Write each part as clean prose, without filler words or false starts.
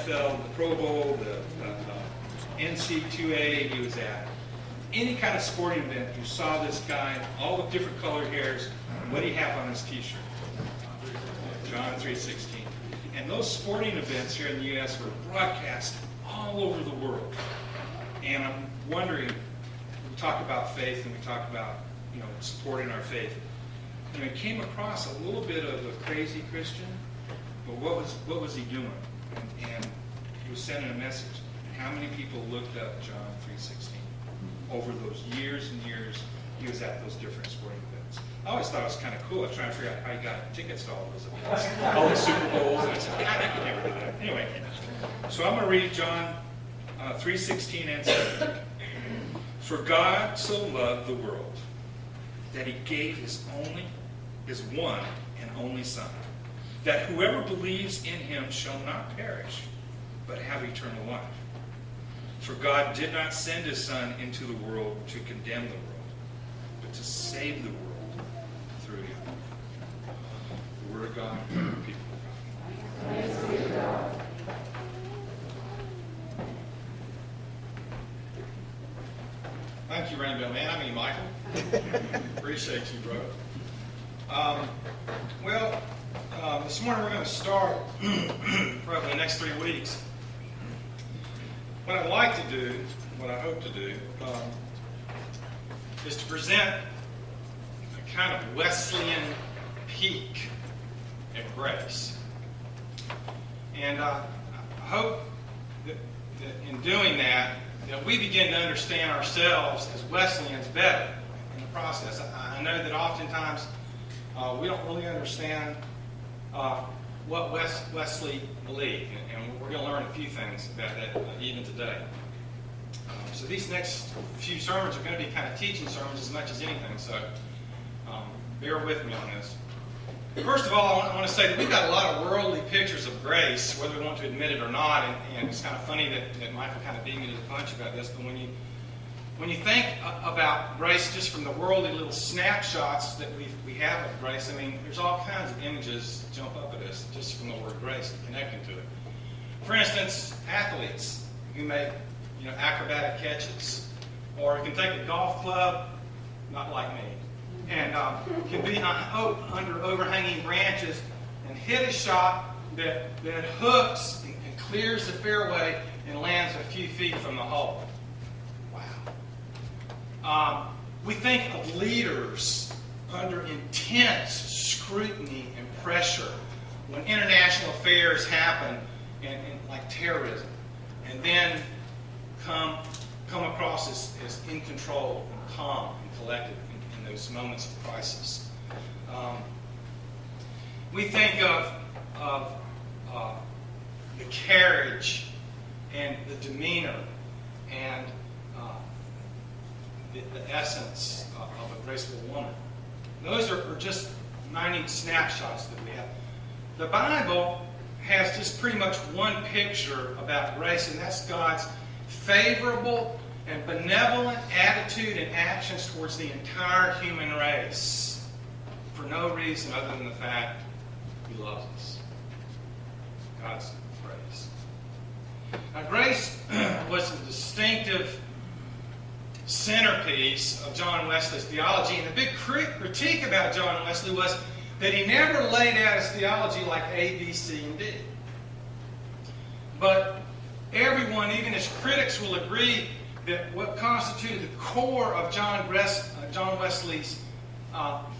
NFL, the Pro Bowl, the NC2A he was at. Any kind of sporting event, you saw this guy, all the different colored hairs. What did he have on his T-shirt? John 3:16. And those sporting events here in the U.S. were broadcast all over the world. And I'm wondering, we talk about faith and we talk about, supporting our faith. And I came across a little bit of a crazy Christian, but what was he doing? And he was sending a message. And how many people looked up John 3:16? Over those years and years, he was at those different sporting events. I always thought it was kind of cool. I was trying to figure out how he got tickets to all those events, all the Super Bowls, and I said, God, I could never do that. Anyway, so I'm going to read John 3:16 and 17. For God so loved the world that he gave his one and only Son, that whoever believes in him shall not perish, but have eternal life. For God did not send his Son into the world to condemn the world, but to save the world through him. The Word of God, the people of God. Praise be to God. Thank you, Rainbow Man. Michael. Appreciate you, brother. This morning we're going to start probably the next 3 weeks. What I'd like to do, what I hope to do, is to present a kind of Wesleyan peek at grace. And I hope that in doing that we begin to understand ourselves as Wesleyans better in the process. I know that oftentimes we don't really understand what Wesley believed, and we're going to learn a few things about that even today. So these next few sermons are going to be kind of teaching sermons as much as anything, so bear with me on this. First of all, I want to say that we've got a lot of worldly pictures of grace, whether we want to admit it or not, and it's kind of funny that Michael kind of beat me to the punch about this, but when you think about grace just from the worldly little snapshots that we have of grace, there's all kinds of images that jump up at us just from the word grace and connecting to it. For instance, athletes who make acrobatic catches, or you can take a golf club, not like me, and can be under overhanging branches and hit a shot that hooks and clears the fairway and lands a few feet from the hole. Wow. We think of leaders under intense scrutiny and pressure when international affairs happen, and like terrorism, and then come across as in control and calm and collected in those moments of crisis. We think of the carriage and the demeanor and the essence of a graceful woman. Those are just minute snapshots that we have. The Bible has just pretty much one picture about grace, and that's God's favorable and benevolent attitude and actions towards the entire human race for no reason other than the fact he loves us. God's grace. Now, grace was the distinctive centerpiece of John Wesley's theology, and the big critique about John Wesley was that he never laid out his theology like A, B, C, and D. But everyone, even his critics, will agree that what constituted the core of John Wesley's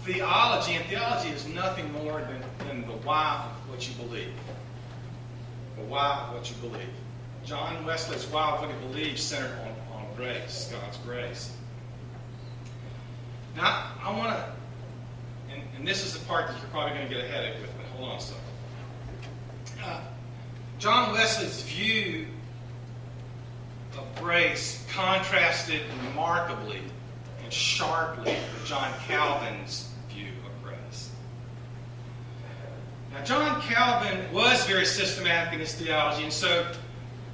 theology, and theology is nothing more than the why of what you believe. The why of what you believe. John Wesley's why of what he believed centered on grace, God's grace. Now, I want to, and this is the part that you're probably going to get a headache with, but hold on a second. John Wesley's view of grace contrasted remarkably and sharply with John Calvin's view of grace. Now, John Calvin was very systematic in his theology, and so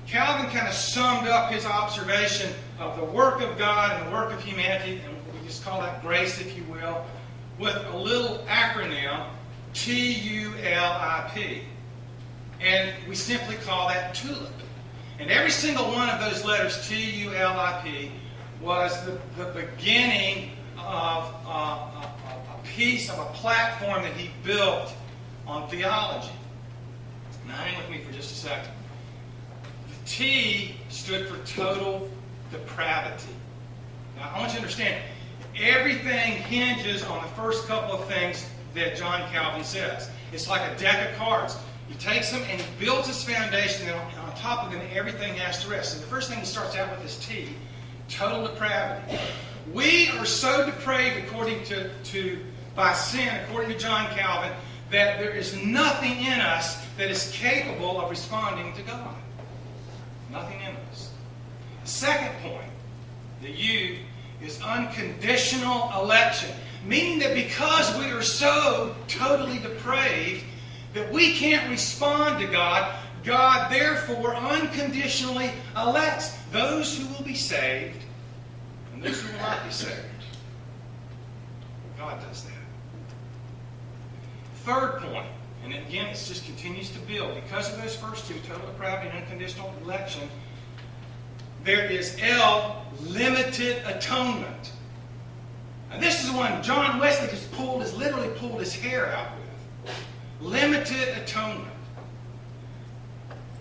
Calvin kind of summed up his observation of the work of God and the work of humanity, and we just call that grace, if you will, with a little acronym, TULIP. And we simply call that tulip. And every single one of those letters, T-U-L-I-P, was the beginning of a piece of a platform that he built on theology. Now, hang with me for just a second. The T stood for total depravity. Now, I want you to understand, everything hinges on the first couple of things that John Calvin says. It's like a deck of cards. He takes them and he builds his foundation, and on top of them, everything has to rest. So the first thing he starts out with is T, total depravity. We are so depraved by sin, according to John Calvin, that there is nothing in us that is capable of responding to God. Nothing in us. The second point, the U, is unconditional election. Meaning that because we are so totally depraved that we can't respond to God, God therefore unconditionally elects those who will be saved and those who will not be saved. God does that. Third point, and again it just continues to build. Because of those first two, total depravity and unconditional election, there is L, limited atonement. Now this is one John Wesley has literally pulled his hair out with. Limited atonement.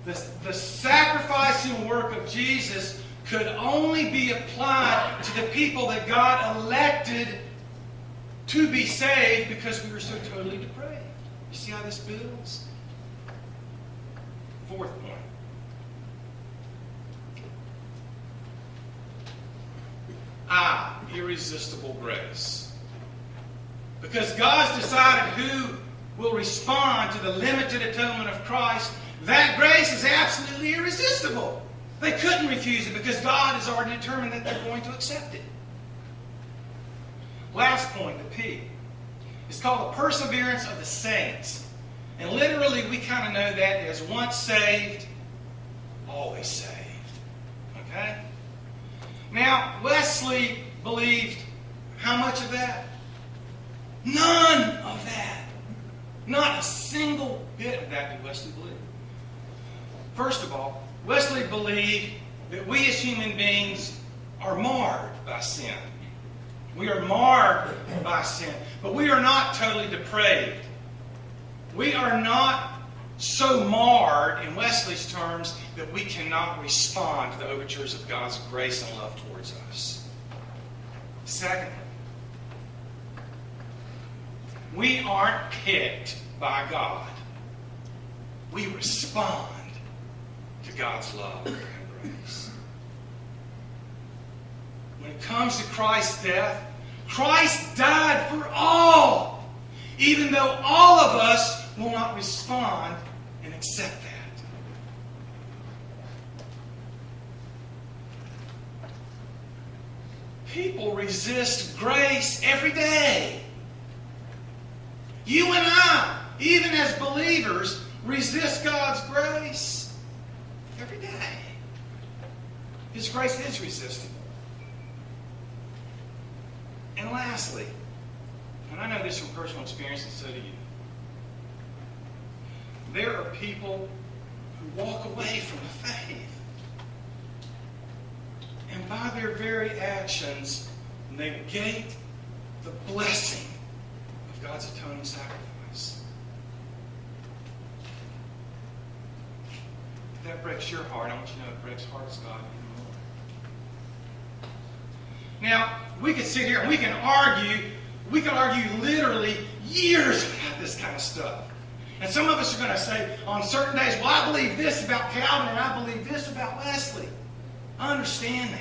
The sacrificing work of Jesus could only be applied to the people that God elected to be saved because we were so totally depraved. You see how this builds? Fourth point. Irresistible grace. Because God's decided who will respond to the limited atonement of Christ, that grace is absolutely irresistible. They couldn't refuse it because God has already determined that they're going to accept it. Last point, the P. It's called the perseverance of the saints. And literally we kind of know that as once saved, always saved. Okay? Now, Wesley believed how much of that? None of that. Not a single bit of that did Wesley believe. First of all, Wesley believed that we as human beings are marred by sin. We are marred by sin. But we are not totally depraved. We are not so marred, in Wesley's terms, that we cannot respond to the overtures of God's grace and love towards us. Secondly, we aren't picked by God. We respond to God's love and grace. When it comes to Christ's death, Christ died for all, even though all of us will not respond and accept that. People resist grace every day. You and I, even as believers, resist God's grace every day. His grace is resistible. And lastly, and I know this from personal experience, and so do you, there are people who walk away from the faith. And by their very actions, negate the blessing of God's atoning sacrifice. If that breaks your heart, I want you to know it breaks hearts of God even more. Now, we could sit here and we can argue literally years about this kind of stuff. And some of us are going to say on certain days, well, I believe this about Calvin and I believe this about Wesley. I understand that.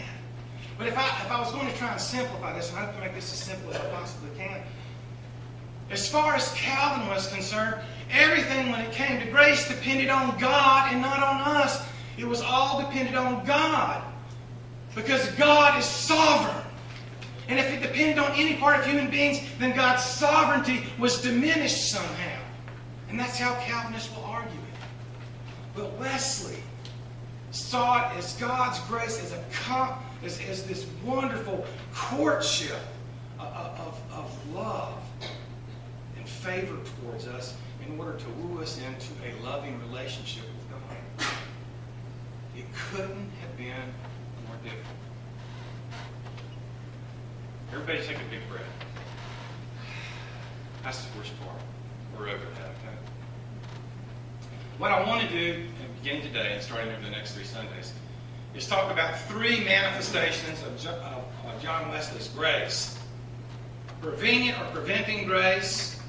But if I was going to try and simplify this, and I hope to make this as simple as I possibly can, as far as Calvin was concerned, everything when it came to grace depended on God and not on us. It was all dependent on God. Because God is sovereign. And if it depended on any part of human beings, then God's sovereignty was diminished somehow. And that's how Calvinists will argue it. But Wesley saw it as God's grace, as this wonderful courtship of love and favor towards us. And in order to woo us into a loving relationship with God. It couldn't have been more difficult. Everybody take a big breath. That's the worst part. We're over that, okay? What I want to do, beginning today and starting over the next 3 Sundays, is talk about 3 manifestations of John Wesley's grace. Prevenient or preventing grace,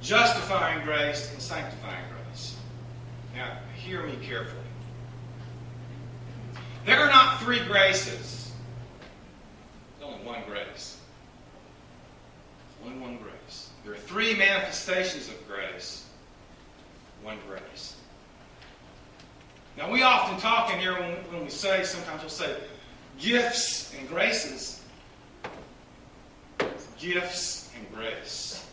justifying grace, and sanctifying grace. Now, hear me carefully. There are not 3 graces. There's only one grace. Only one grace. There are 3 manifestations of grace. One grace. Now, we often talk in here when we say, sometimes we'll say, gifts and graces. Gifts and grace.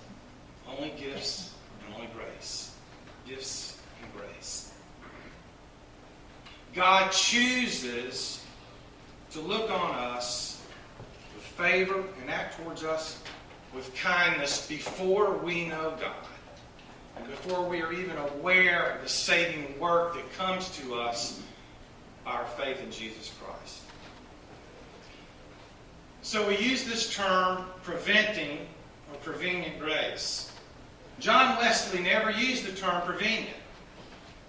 Only gifts and only grace. Gifts and grace. God chooses to look on us with favor and act towards us with kindness before we know God. And before we are even aware of the saving work that comes to us by our faith in Jesus Christ. So we use this term, preventing or prevenient grace. John Wesley never used the term prevenient.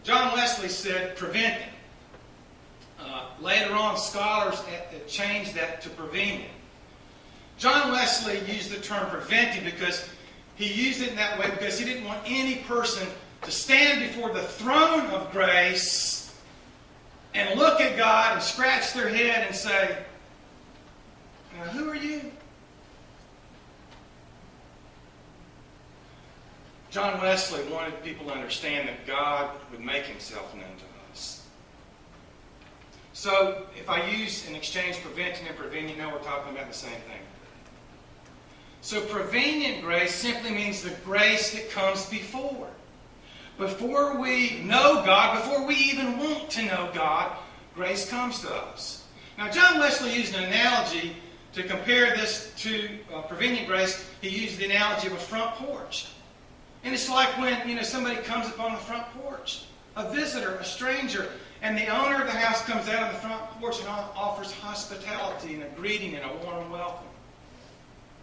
John Wesley said preventing. Later on, scholars changed that to prevenient. John Wesley used the term preventing because he used it in that way because he didn't want any person to stand before the throne of grace and look at God and scratch their head and say, "Now, who are you?" John Wesley wanted people to understand that God would make himself known to us. So, if I use and exchange preventing and prevenient, you know we're talking about the same thing. So, prevenient grace simply means the grace that comes before. Before we know God, before we even want to know God, grace comes to us. Now, John Wesley used an analogy to compare this to prevenient grace. He used the analogy of a front porch. And it's like when, somebody comes up on the front porch, a visitor, a stranger, and the owner of the house comes out on the front porch and offers hospitality and a greeting and a warm welcome.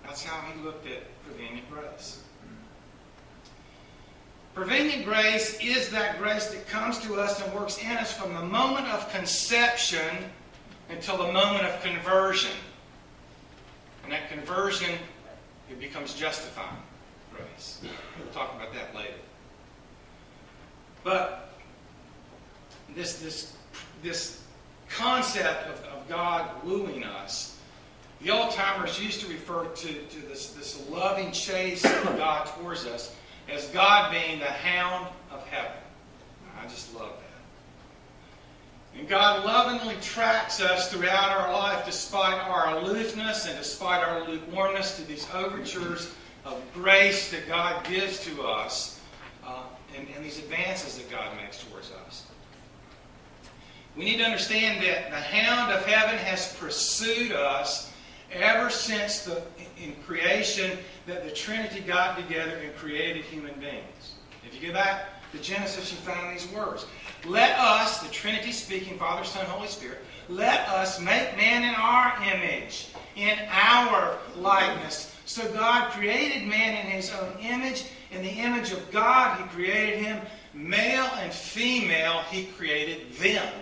That's how he looked at prevenient grace. Prevenient grace is that grace that comes to us and works in us from the moment of conception until the moment of conversion. And that conversion, it becomes justifying grace. We'll talk about that later. But this concept of God wooing us, the old-timers used to refer to this loving chase of God towards us as God being the hound of heaven. I just love that. And God lovingly tracks us throughout our life despite our aloofness and despite our lukewarmness to these overtures of grace that God gives to us and these advances that God makes towards us. We need to understand that the hound of heaven has pursued us ever since in creation that the Trinity got together and created human beings. If you go back to Genesis, you find these words. Let us, the Trinity speaking, Father, Son, Holy Spirit, let us make man in our image, in our likeness. So God created man in his own image. In the image of God, he created him. Male and female, he created them.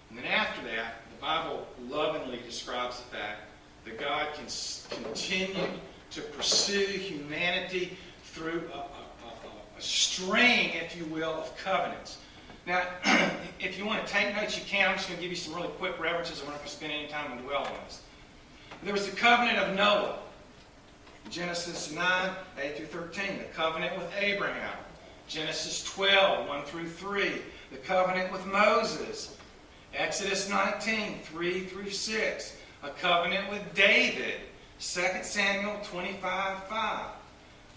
And then after that, the Bible lovingly describes the fact that God can continue to pursue humanity through a string, if you will, of covenants. Now, if you want to take notes, you can. I'm just going to give you some really quick references. I'm not going to spend any time on dwell on this. There was the covenant of Noah. Genesis 9, 8 through 13. The covenant with Abraham. Genesis 12, 1 through 3. The covenant with Moses. Exodus 19, 3 through 6. A covenant with David. 2 Samuel 25, 5.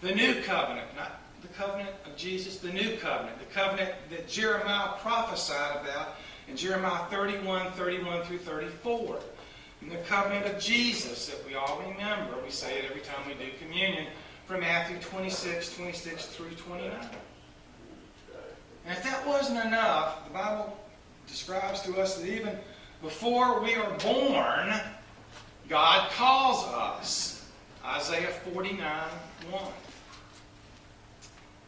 The new covenant, not the covenant of Jesus, the new covenant. The covenant that Jeremiah prophesied about in Jeremiah 31, 31 through 34. And the covenant of Jesus that we all remember. We say it every time we do communion from Matthew 26 through 29. And if that wasn't enough, the Bible describes to us that even before we are born, God calls us. Isaiah 49:1.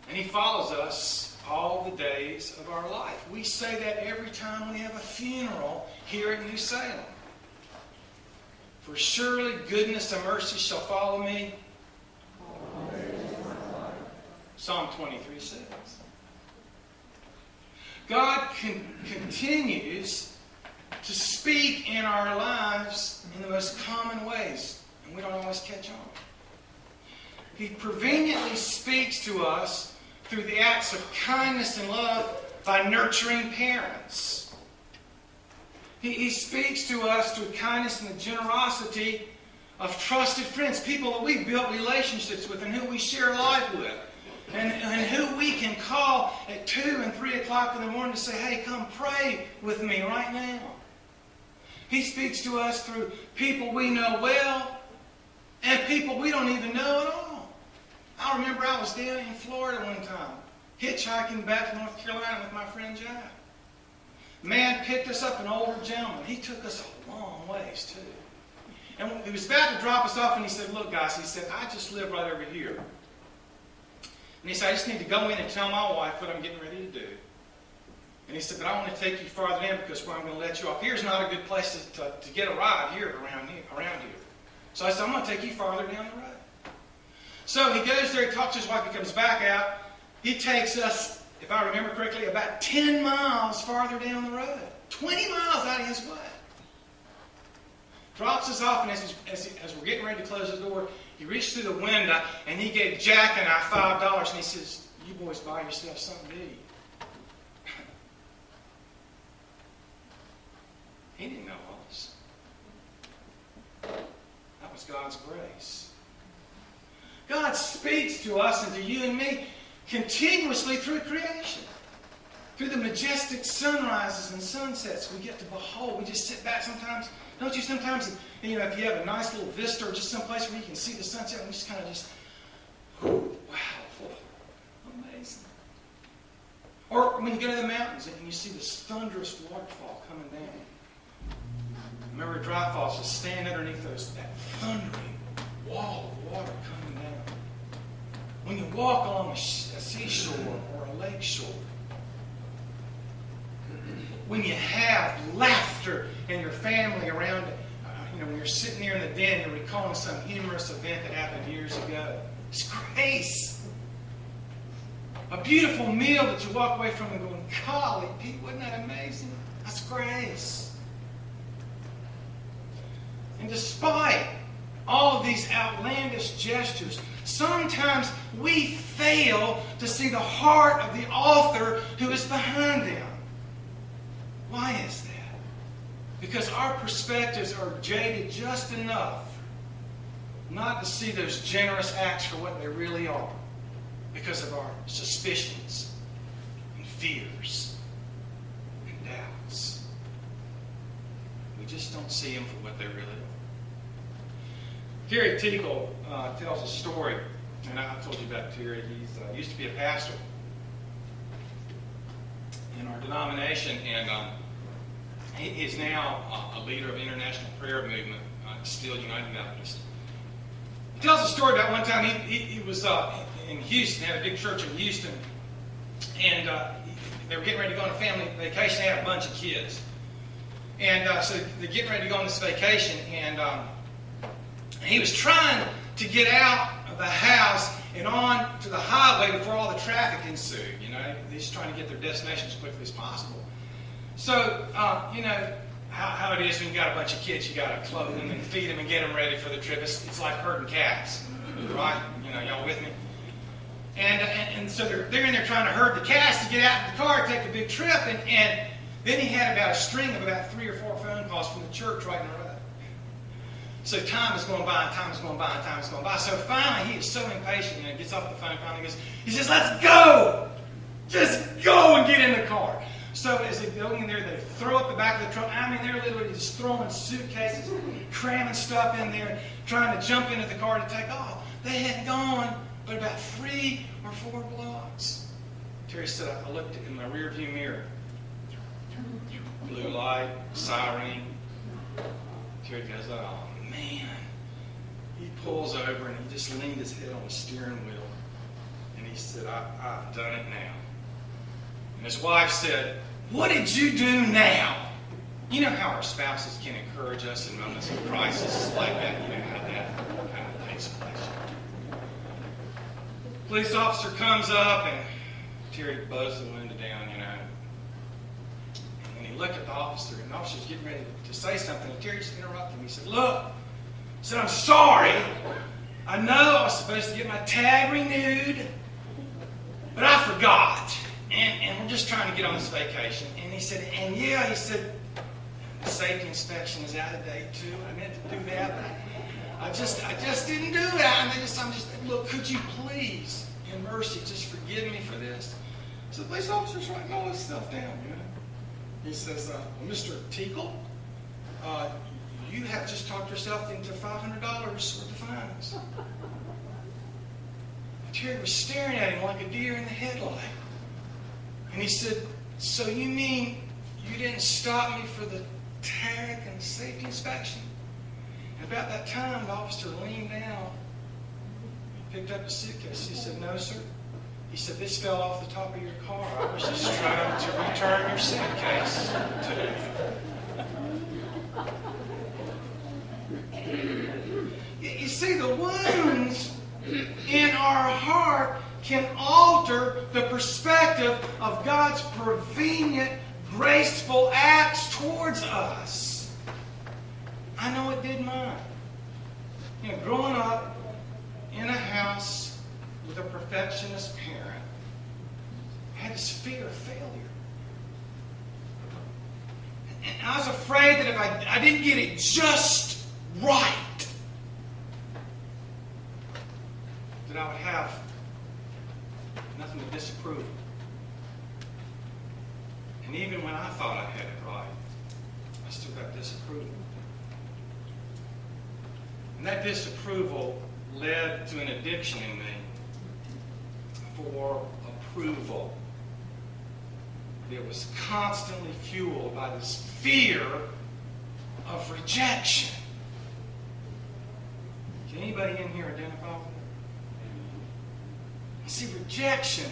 And He follows us all the days of our life. We say that every time we have a funeral here at New Salem. For surely goodness and mercy shall follow me. Psalm 23:6. God continues to speak in our lives in the most common ways, and we don't always catch on. He prevenient speaks to us through the acts of kindness and love by nurturing parents. He speaks to us through kindness and the generosity of trusted friends, people that we built relationships with and who we share life with, and who we can call at 2 and 3 o'clock in the morning to say, hey, come pray with me right now. He speaks to us through people we know well and people we don't even know at all. I remember I was down in Florida one time, hitchhiking back to North Carolina with my friend Jack. Man picked us up, an older gentleman. He took us a long ways, too. And he was about to drop us off, and he said, look, guys, he said, I just live right over here. And he said, I just need to go in and tell my wife what I'm getting ready to do. And he said, but I want to take you farther in because where I'm going to let you off, here's not a good place to get a ride here around here. So I said, I'm going to take you farther down the road. So he goes there, he talks to his wife, he comes back out. He takes us, if I remember correctly, about 10 miles farther down the road. 20 miles out of his way. Drops us off, and as we're getting ready to close the door, he reached through the window, and he gave Jack and I $5, and he says, you boys buy yourself something to eat. He didn't know us. That was God's grace. God speaks to us and to you and me continuously through creation. Through the majestic sunrises and sunsets we get to behold. We just sit back sometimes. Don't you sometimes, if you have a nice little vista or just someplace where you can see the sunset, and we just kind of wow, amazing. Or when you go to the mountains and you see this thunderous waterfall coming down. Remember dry falls, just stand underneath that thundering wall of water coming down. When you walk along a seashore or a lake shore, when you have laughter in your family around, when you're sitting there in the den and you're recalling some humorous event that happened years ago. It's grace. A beautiful meal that you walk away from and going, golly, Pete, wasn't that amazing? That's grace. And despite all of these outlandish gestures, sometimes we fail to see the heart of the author who is behind them. Why is that? Because our perspectives are jaded just enough not to see those generous acts for what they really are, because of our suspicions and fears and doubts. We just don't see them for what they really are. Terry Teagle tells a story, and I told you about Terry. He used to be a pastor in our denomination, and he is now a leader of the International Prayer Movement, still United Methodist. He tells a story about one time he was in Houston, had a big church in Houston, and they were getting ready to go on a family vacation. They had a bunch of kids. And so they're getting ready to go on this vacation, and he was trying to get out of the house and on to the highway before all the traffic ensued. He's trying to get their destination as quickly as possible. So, how it is when you got a bunch of kids, you got to clothe them and feed them and get them ready for the trip. It's like herding cats, right? Y'all with me? And so they're in there trying to herd the cats to get out in the car, take the big trip, and then he had about a string of about 3 or 4 phone calls from the church right in a row. So time is going by, and time is going by, and time is going by. So finally, he is so impatient, gets off the phone finally, he says, let's go! Just go and get in the car. So as they go in there, they throw up the back of the truck. I mean, they're literally just throwing suitcases, cramming stuff in there, trying to jump into the car to take off. They had gone but about 3 or 4 blocks. Terry said, I looked in my rearview mirror. Blue light, siren. Terry goes, oh man. He pulls over and he just leaned his head on the steering wheel. And he said, I've done it now. And his wife said, what did you do now? You know how our spouses can encourage us in moments of crisis like that. You know how that kind of takes place. Police officer comes up and Terry buzzed the window down, you know. And then he looked at the officer, and the officer's getting ready to say something, and Terry just interrupted him. He said, look, he said, I'm sorry. I know I was supposed to get my tag renewed, but I forgot. And we're just trying to get on this vacation. And he said, and yeah, he said, the safety inspection is out of date too. I meant to do that, but I just didn't do it. I'm just, look, could you please, in mercy, just forgive me for this? So the police officer's writing all this stuff down, you know. He says, well, Mr. Tickle, you have just talked yourself into $500 worth of fines. Terry was staring at him like a deer in the headlight. And he said, so you mean you didn't stop me for the tag and safety inspection? And about that time, the officer leaned down, picked up a suitcase. He said, no, sir. He said, this fell off the top of your car. I was just trying to return your suitcase to you. You see, the wounds in our heart can alter the perspective of God's prevenient, graceful acts towards us. I know it did mine. You know, growing up in a house with a perfectionist parent, I had this fear of failure. And I was afraid that if I didn't get it just right, that I would have nothing to disapprove. And even when I thought I had it right, I still got disapproval. And that disapproval led to an addiction in me for approval. It was constantly fueled by this fear of rejection. Can anybody in here identify with that? See, rejection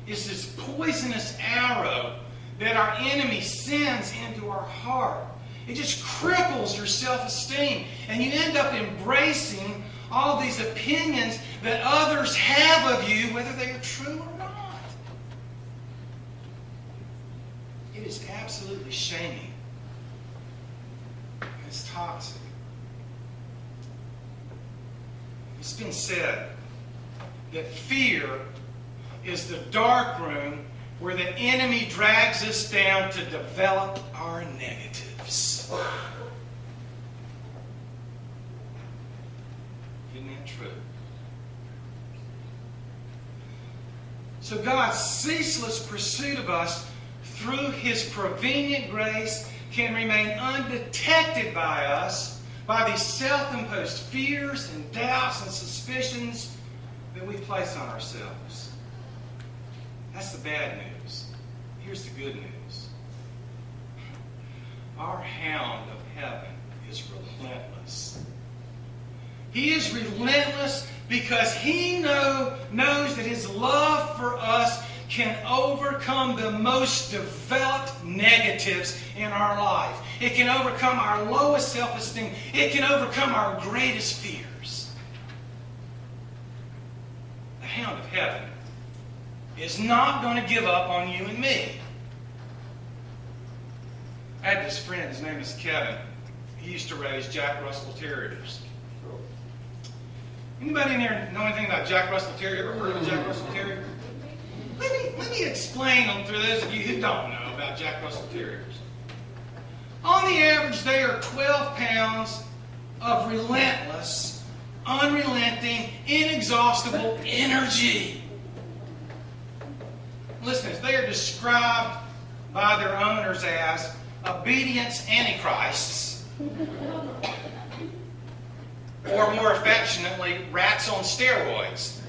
is this poisonous arrow that our enemy sends into our heart. It just cripples your self-esteem, and you end up embracing all these opinions that others have of you, whether they are true or not. It is absolutely shaming. It's toxic. It's been said that fear is the dark room where the enemy drags us down to develop our negatives. Isn't that true? So God's ceaseless pursuit of us through His prevenient grace can remain undetected by us by these self-imposed fears and doubts and suspicions that we place on ourselves. That's the bad news. Here's the good news. Our hound of heaven is relentless. He is relentless because He knows that His love for us can overcome the most developed negatives in our life. It can overcome our lowest self-esteem. It can overcome our greatest fears. The hound of heaven is not going to give up on you and me. I had this friend, his name is Kevin. He used to raise Jack Russell Terriers. Anybody in here know anything about Jack Russell Terrier? Ever heard of a Jack Russell Terrier? Let me explain them for those of you who don't know about Jack Russell Terriers. On the average, they are 12 pounds of relentless, unrelenting, inexhaustible energy. Listeners, they are described by their owners as obedience antichrists, or more affectionately, rats on steroids.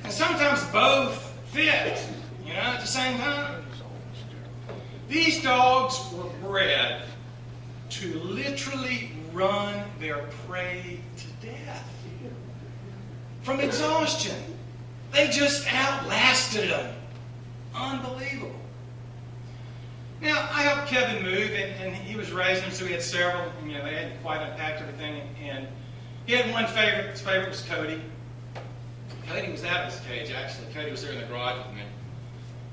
And sometimes both fit, at the same time. These dogs were bred to literally run their prey to death from exhaustion. They just outlasted them. Unbelievable. Now, I helped Kevin move, and he was raising them, so he had several. They hadn't quite unpacked everything. And he had one favorite. His favorite was Cody. Cody was out of his cage, actually. Cody was there in the garage with me.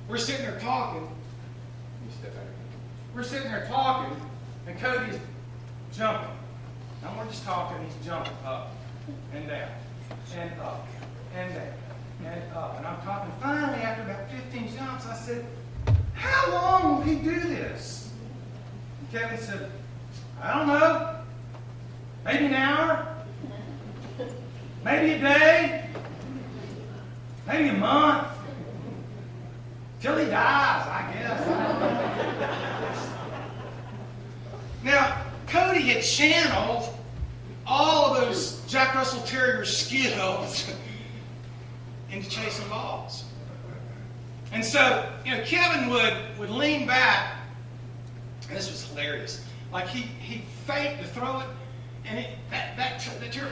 We're sitting there talking. We're sitting there talking, and Cody's jumping. Now we're just talking, he's jumping up and down, and up, and down, and up. And I'm talking. Finally, after about 15 jumps, I said, "How long will he do this?" And Kevin said, "I don't know. Maybe an hour. Maybe a day. Maybe a month. Till he dies, I guess." I don't know. Now, Cody had channeled all of those Jack Russell Terrier skills into chasing balls. And so, Kevin would lean back, and this was hilarious. Like he faked to throw it, and that terrier,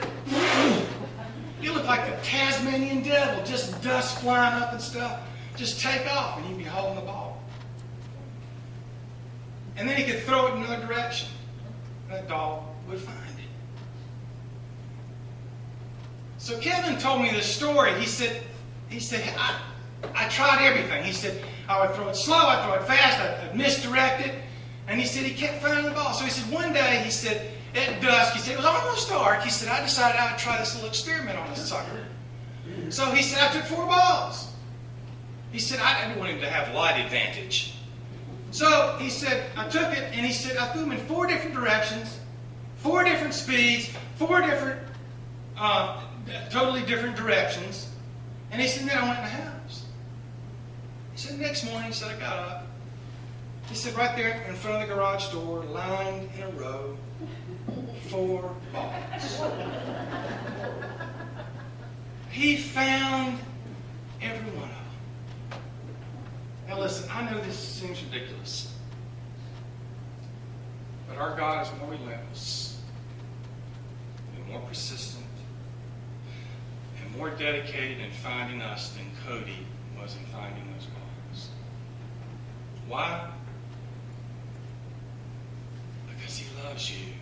it looked like the Tasmanian devil, just dust flying up and stuff. Just take off, and he'd be holding the ball. And then he could throw it in another direction. That dog would find it. So Kevin told me this story. He said, I tried everything. He said, I would throw it slow, I'd throw it fast, I'd misdirect it. And he said he kept finding the ball. So he said one day, he said, at dusk, he said, it was almost dark. He said, I decided I would try this little experiment on this sucker. So he said, I took 4 balls. He said, I didn't want him to have light advantage. So he said, I took it, and he said, I threw them in 4 different directions, 4 different speeds, 4 different, totally different directions. And he said, then I went in the house. He said, next morning, he said, I got up. He said, right there in front of the garage door, lined in a row, 4 balls. He found every one of them. Now listen, I know this seems ridiculous, but our God is more relentless and more persistent and more dedicated in finding us than Cody was in finding those balls. Why? Because he loves you.